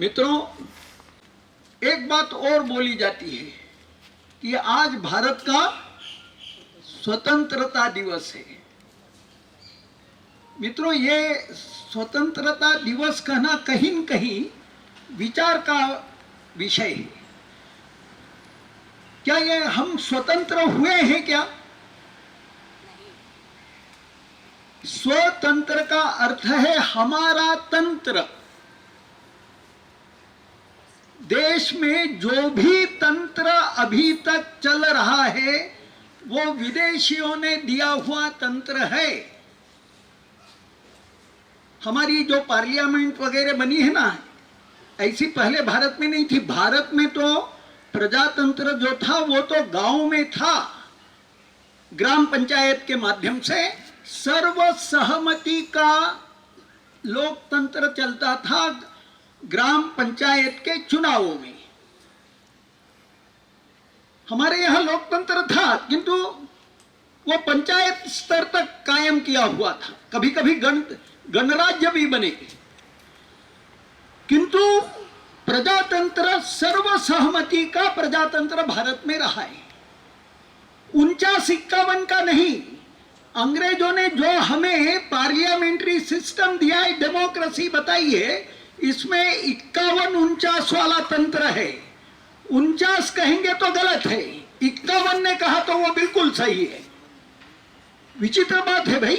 मित्रों, एक बात और बोली जाती है कि आज भारत का स्वतंत्रता दिवस है। मित्रों, ये स्वतंत्रता दिवस कहना कहीं न कहीं विचार का विषय है। क्या ये हम स्वतंत्र हुए हैं क्या? स्वतंत्र का अर्थ है हमारा तंत्र। देश में जो भी तंत्र अभी तक चल रहा है वो विदेशियों ने दिया हुआ तंत्र है। हमारी जो पार्लियामेंट वगैरह बनी है ना, ऐसी पहले भारत में नहीं थी। भारत में तो प्रजातंत्र जो था वो तो गांव में था। ग्राम पंचायत के माध्यम से सर्वसहमति का लोकतंत्र चलता था ग्राम पंचायत के चुनावों में। हमारे यहाँ लोकतंत्र था, किंतु वो पंचायत स्तर तक कायम किया हुआ था। कभी कभी गणराज्य भी बने, किंतु प्रजातंत्र सर्वसहमति का प्रजातंत्र भारत में रहा है। 49-51 का नहीं। अंग्रेजों ने जो हमें पार्लियामेंट्री सिस्टम दिया है, डेमोक्रेसी बताई है, इसमें 51-49 वाला तंत्र है। 49 कहेंगे तो गलत है, 51 ने कहा तो वो बिल्कुल सही है। विचित्र बात है भाई,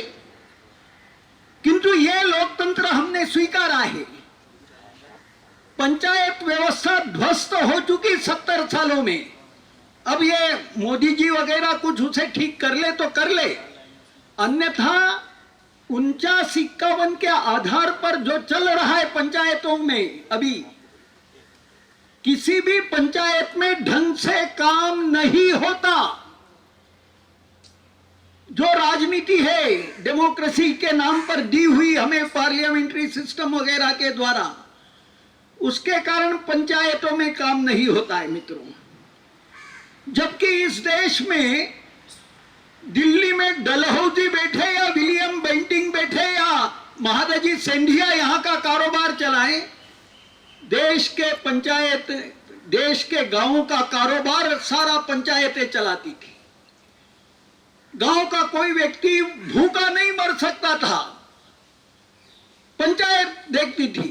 किंतु ये लोकतंत्र हमने स्वीकारा है। पंचायत व्यवस्था ध्वस्त हो चुकी 70 सालों में। अब ये मोदी जी वगैरह कुछ उसे ठीक कर ले तो कर ले, अन्यथा 49-51 के आधार पर जो चल रहा है पंचायतों में, अभी किसी भी पंचायत में ढंग से काम नहीं होता। जो राजनीति है डेमोक्रेसी के नाम पर दी हुई हमें पार्लियामेंट्री सिस्टम वगैरह के द्वारा, उसके कारण पंचायतों में काम नहीं होता है मित्रों। जबकि इस देश में दिल्ली में डलहौजी बैठे या विलियम बेंटिंग बैठे या महादजी सिंधिया यहां का कारोबार चलाएं, देश के पंचायत, देश के गांवों का कारोबार सारा पंचायतें चलाती थी। गांव का कोई व्यक्ति भूखा नहीं मर सकता था, पंचायत देखती थी।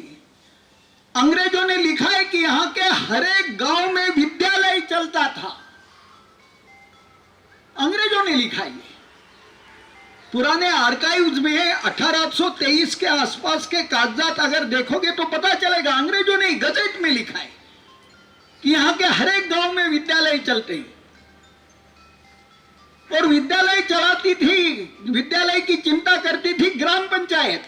अंग्रेजों ने लिखा है कि यहां के हर एक गांव में विद्यालय चलता था। अंग्रेजों ने लिखा है। पुराने आर्काइव्स में 1823 के आसपास के कागजात अगर देखोगे तो पता चलेगा, अंग्रेजों ने गजट में लिखा है कि यहां के हर एक गांव में विद्यालय चलते हैं। और विद्यालय चलाती थी, विद्यालय की चिंता करती थी ग्राम पंचायत।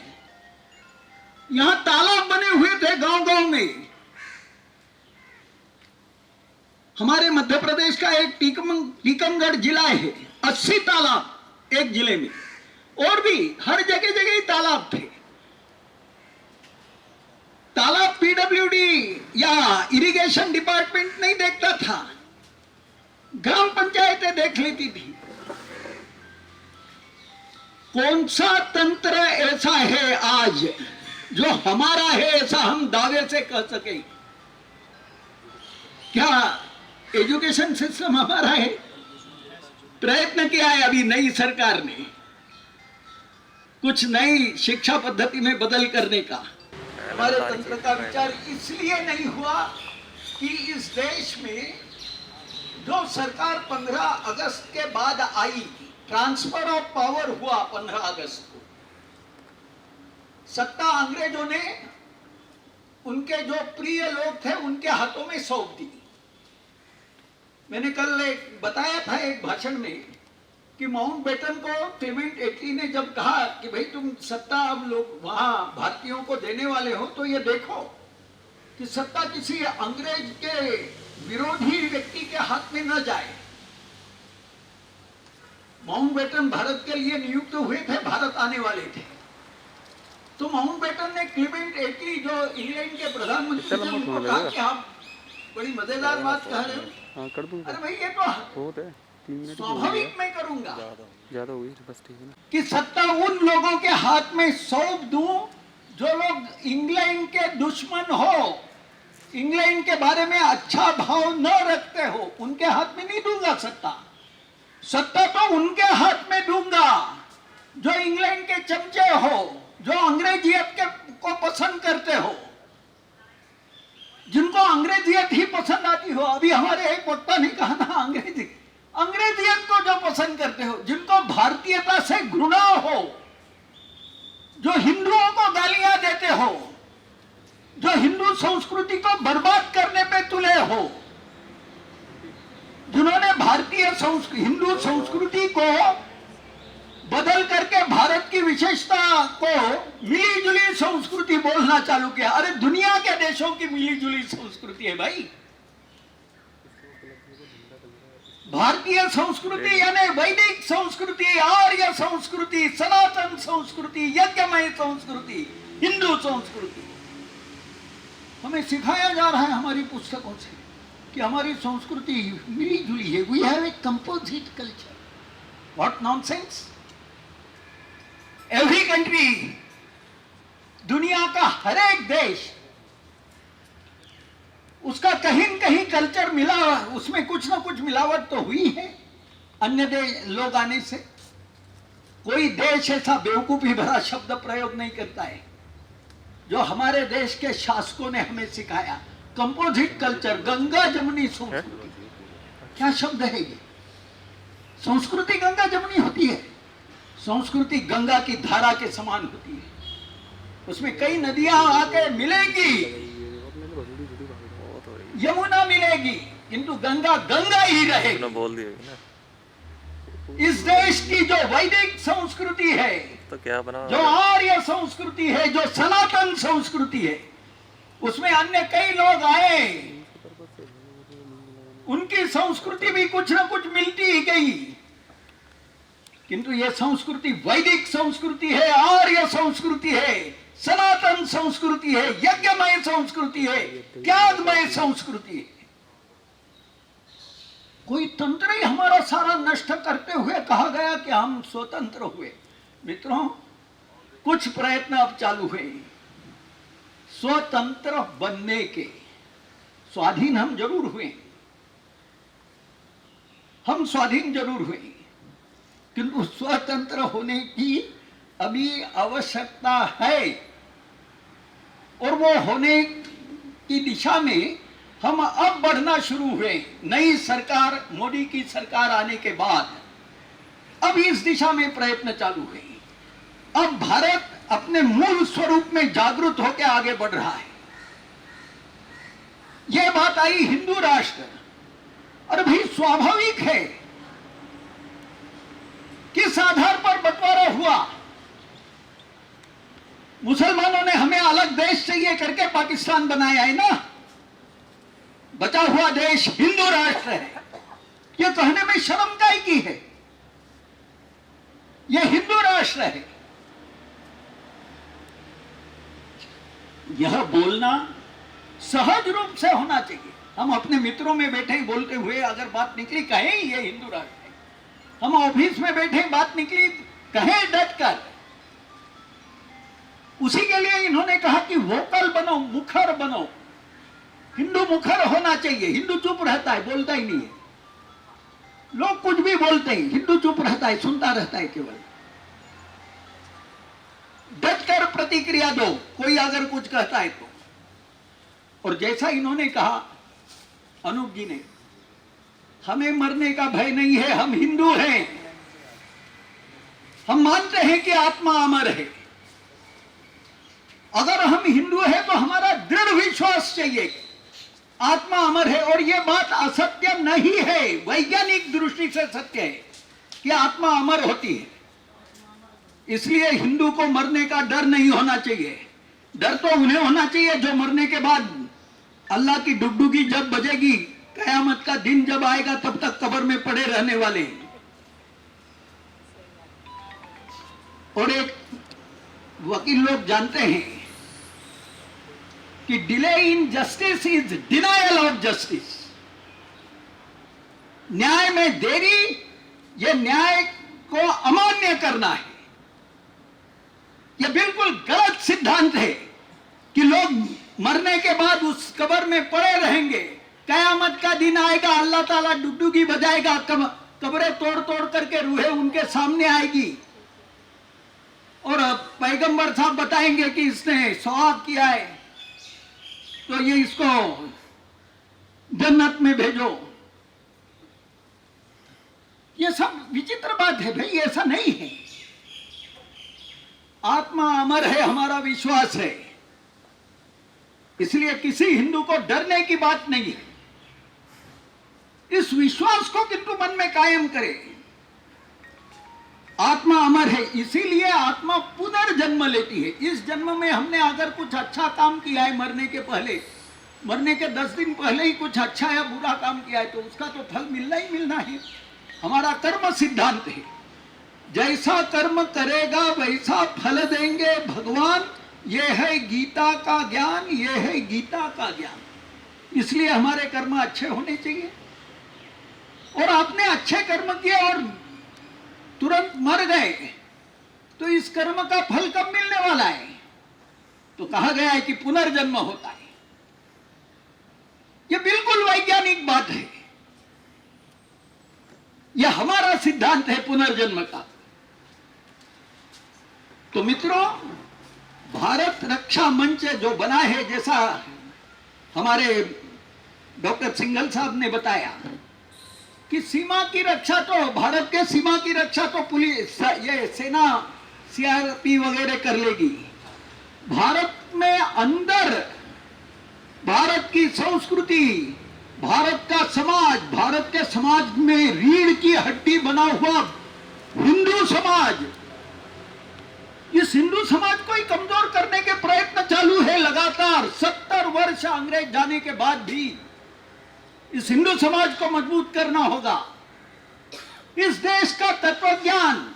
यहां तालाब बने हुए थे गांव-गांव में। हमारे मध्य प्रदेश का एक टीकमगढ़ जिला है, 80 तालाब एक जिले में, और भी हर जगह जगह ही तालाब थे। तालाब पीडब्ल्यूडी या इरिगेशन डिपार्टमेंट नहीं देखता था, ग्राम पंचायतें देख लेती थी। कौन सा तंत्र ऐसा है आज जो हमारा है ऐसा हम दावे से कह सके? क्या एजुकेशन सिस्टम हमारा है? प्रयत्न किया है अभी नई सरकार ने कुछ नई शिक्षा पद्धति में बदल करने का। हमारे तंत्र का विचार इसलिए नहीं हुआ कि इस देश में जो सरकार 15 अगस्त के बाद आई, ट्रांसफर ऑफ पावर हुआ 15 अगस्त को, सत्ता अंग्रेजों ने उनके जो प्रिय लोग थे उनके हाथों में सौंप दी। मैंने कल बताया था एक भाषण में कि माउंटबेटन को क्लेमेंट एटली ने जब कहा कि भाई तुम सत्ता अब लोग वहां भारतीयों को देने वाले हो, तो ये देखो कि सत्ता किसी अंग्रेज के विरोधी व्यक्ति के हाथ में न जाए। माउंटबेटन भारत के लिए नियुक्त हुए थे, भारत आने वाले थे। तो माउंटबेटन ने क्लेमेंट एटली जो इंग्लैंड के प्रधानमंत्री थे उनको कहा कि आप बड़ी मजेदार बात कह रहे हो। अरे भाई ये तो स्वाभाविक मैं करूंगा, ज्यादा हुई बस, ठीक है ना, कि सत्ता उन लोगों के हाथ में सौंप दूं जो लोग इंग्लैंड के दुश्मन हो, इंग्लैंड के बारे में अच्छा भाव न रखते हो, उनके हाथ में नहीं दूंगा सत्ता। सत्ता तो उनके हाथ में दूंगा जो इंग्लैंड के चमचे हो, जो अंग्रेजियत को पसंद करते हो, जिनको अंग्रेजियत ही पसंद आती हो। अभी हमारे एक वक्ता ने कहा ना, अंग्रेजियत को जो पसंद करते हो, जिनको भारतीयता से घृणा हो, जो हिंदुओं को गालियां देते हो, जो हिंदू संस्कृति को बर्बाद करने पे तुले हो, जिन्होंने भारतीय हिंदू संस्कृति को बदल करके भारत की विशेषता को मिली जुली संस्कृति बोलना चालू किया। अरे दुनिया के देशों की मिली जुली संस्कृति है भाई। भारतीय संस्कृति यानी वैदिक संस्कृति, आर्य संस्कृति, सनातन संस्कृति, यज्ञमय संस्कृति, हिंदू संस्कृति। हमें सिखाया जा रहा है हमारी पुस्तकों से कि हमारी संस्कृति मिली जुली है। We have a composite culture. What nonsense. Every country, दुनिया का हर एक देश, उसका कहीं न कहीं कल्चर मिला, उसमें कुछ ना कुछ मिलावट तो हुई है अन्य लोग आने से। कोई देश ऐसा बेवकूफी भरा शब्द प्रयोग नहीं करता है जो हमारे देश के शासकों ने हमें सिखाया। कंपोजिट कल्चर, गंगा जमुनी संस्कृति, क्या शब्द है ये। संस्कृति गंगा जमुनी होती है। संस्कृति गंगा की धारा के समान होती है। उसमें कई नदियां आके मिलेंगी, यमुना मिलेगी, किंतु गंगा गंगा ही रहेगी। बोल दिया ना। इस देश की जो वैदिक संस्कृति है, तो क्या बना, जो आर्य संस्कृति है, जो सनातन संस्कृति है, उसमें अन्य कई लोग आए, उनकी संस्कृति भी कुछ ना कुछ मिलती ही गई, किंतु यह संस्कृति वैदिक संस्कृति है, आर्य संस्कृति है, सनातन संस्कृति है, यज्ञमय संस्कृति है, त्यागमय संस्कृति है। कोई तंत्र ही हमारा सारा नष्ट करते हुए कहा गया कि हम स्वतंत्र हुए। मित्रों, कुछ प्रयत्न अब चालू हुए स्वतंत्र बनने के। स्वाधीन हम जरूर हुए, हम स्वाधीन जरूर हुए, किंतु स्वतंत्र होने की अभी आवश्यकता है। और वो होने की दिशा में हम अब बढ़ना शुरू हुए। नई सरकार, मोदी की सरकार आने के बाद अब इस दिशा में प्रयत्न चालू हुए। अब भारत अपने मूल स्वरूप में जागरूक होकर आगे बढ़ रहा है। यह बात आई हिंदू राष्ट्र, और भी स्वाभाविक है किस आधार पर बंटवारा हुआ। मुसलमानों ने हमें अलग देश चाहिए करके पाकिस्तान बनाया है ना। बचा हुआ देश हिंदू राष्ट्र है। यह कहने में शर्म काय की है। यह हिंदू राष्ट्र है। यह बोलना सहज रूप से होना चाहिए। हम अपने मित्रों में बैठे बोलते हुए अगर बात निकली, कहें ये हिंदू राष्ट्र है। हम ऑफिस में बैठे बात निकली, कहें डट कर। उसी के लिए इन्होंने कहा कि वोकल बनो, मुखर बनो। हिंदू मुखर होना चाहिए। हिंदू चुप रहता है, बोलता ही नहीं है। लोग कुछ भी बोलते हैं, हिंदू चुप रहता है, सुनता रहता है केवल। डट कर प्रतिक्रिया दो कोई अगर कुछ कहता है तो। और जैसा इन्होंने कहा अनूप जी ने, हमें मरने का भय नहीं है, हम हिंदू हैं। हम मानते हैं कि आत्मा अमर है। अगर हम हिंदू हैं तो हमारा दृढ़ विश्वास चाहिए आत्मा अमर है। और यह बात असत्य नहीं है, वैज्ञानिक दृष्टि से सत्य है कि आत्मा अमर होती है। इसलिए हिंदू को मरने का डर नहीं होना चाहिए। डर तो उन्हें होना चाहिए जो मरने के बाद अल्लाह की डुगडुगी जब बजेगी, कयामत का दिन जब आएगा, तब तक कब्र में पड़े रहने वाले। और एक वकील लोग जानते हैं कि delay in justice is denial of justice. न्याय में देरी, यह न्याय को अमान्य करना है। यह बिल्कुल गलत सिद्धांत है कि लोग मरने के बाद उस कब्र में पड़े रहेंगे। कयामत का दिन आएगा, अल्लाह ताला डुगडुगी बजाएगा, कब्रें तोड़ तोड़ करके रूहें उनके सामने आएगी और पैगंबर साहब बताएंगे कि इसने सवाब किया है तो ये इसको जन्नत में भेजो। ये सब विचित्र बात है भाई, ऐसा नहीं है। आत्मा अमर है, हमारा विश्वास है, इसलिए किसी हिंदू को डरने की बात नहीं है। इस विश्वास को किंतु मन में कायम करे। आत्मा अमर है, इसीलिए आत्मा पुनर्जन्म लेती है। इस जन्म में हमने अगर कुछ अच्छा काम किया है, मरने के पहले, मरने के 10 दिन पहले ही कुछ अच्छा या बुरा काम किया है तो उसका तो फल मिलना ही मिलना है। हमारा कर्म सिद्धांत है, जैसा कर्म करेगा वैसा फल देंगे भगवान। ये है गीता का ज्ञान, ये है गीता का ज्ञान। इसलिए हमारे कर्म अच्छे होने चाहिए। और आपने अच्छे कर्म किए और तुरंत मर गए तो इस कर्म का फल कब मिलने वाला है? तो कहा गया है कि पुनर्जन्म होता है। यह बिल्कुल वैज्ञानिक बात है, यह हमारा सिद्धांत है पुनर्जन्म का। तो मित्रों, भारत रक्षा मंच जो बना है, जैसा हमारे डॉक्टर सिंघल साहब ने बताया कि सीमा की रक्षा तो, भारत के सीमा की रक्षा तो पुलिस, ये सेना, सीआरपी वगैरह कर लेगी। भारत में अंदर भारत की संस्कृति, भारत का समाज, भारत के समाज में रीढ़ की हड्डी बना हुआ हिंदू समाज, इस हिंदू समाज को ही कमजोर करने के प्रयत्न चालू है लगातार। 70 वर्ष अंग्रेज जाने के बाद भी इस हिंदू समाज को मजबूत करना होगा। इस देश का तत्वज्ञान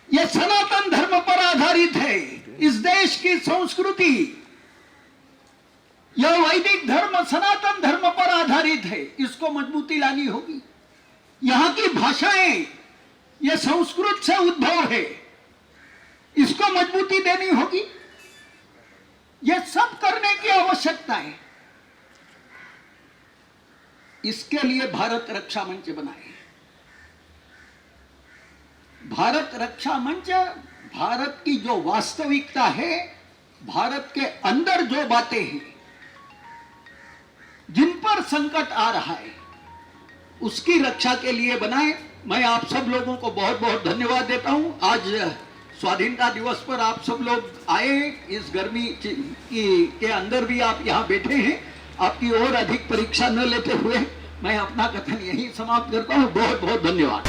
यह सनातन धर्म पर आधारित है। इस देश की संस्कृति यह वैदिक धर्म, सनातन धर्म पर आधारित है। इसको मजबूती लानी होगी। यहां की भाषाएं यह संस्कृत से उद्भव है, इसको मजबूती देनी होगी। यह सब करने की आवश्यकता है। इसके लिए भारत रक्षा मंच बनाए। भारत रक्षा मंच भारत की जो वास्तविकता है, भारत के अंदर जो बातें हैं, जिन पर संकट आ रहा है, उसकी रक्षा के लिए बनाए। मैं आप सब लोगों को बहुत बहुत धन्यवाद देता हूं। आज स्वाधीनता दिवस पर आप सब लोग आए, इस गर्मी के अंदर भी आप यहाँ बैठे हैं। आपकी और अधिक परीक्षा न लेते हुए मैं अपना कथन यही समाप्त करता हूँ। बहुत बहुत धन्यवाद।